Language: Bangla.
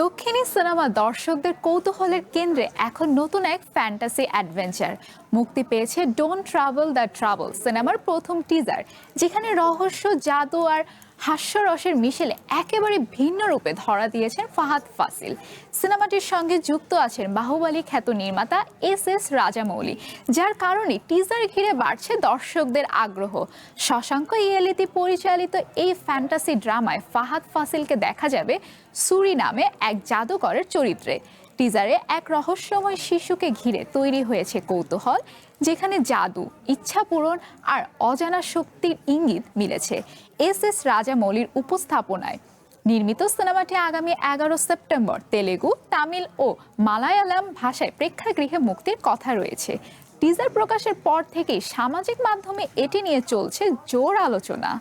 দক্ষিণী সিনেমা দর্শকদের কৌতূহলের কেন্দ্রে এখন নতুন এক ফ্যান্টাসি অ্যাডভেঞ্চার মুক্তি পেয়েছে। ডোন্ট ট্রাভেল দ্য ট্রাভেল সিনেমার প্রথম টিজার, যেখানে রহস্য, জাদু আর হাস্যরসের মিশেলে একেবারে ভিন্ন রূপে ধরা দিয়েছেন ফাহাদ ফাসিল। সিনেমাটির সঙ্গে যুক্ত আছেন বাহুবলী খ্যাত নির্মাতা এস রাজামৌলি, যার কারণে টিজার ঘিরে বাড়ছে দর্শকদের আগ্রহ। শশাঙ্ক ইয়ালিতি পরিচালিত এই ফ্যান্টাসি ড্রামায় ফাহাদ ফাসিলকে দেখা যাবে সুরি নামে এক জাদুকরের চরিত্রে। টিজারে এক রহস্যময় শিশুকে ঘিরে তৈরি হয়েছে কৌতূহল, যেখানে জাদু, ইচ্ছা পূরণ আর অজানা শক্তির ইঙ্গিত মিলেছে এস রাজামৌলির উপস্থাপনায়। নির্মিত সিনেমাটি আগামী 11 সেপ্টেম্বর তেলেগু, তামিল ও মালায়ালাম ভাষায় প্রেক্ষাগৃহে মুক্তির কথা রয়েছে। টিজার প্রকাশের পর থেকেই সামাজিক মাধ্যমে এটি নিয়ে চলছে জোর আলোচনা।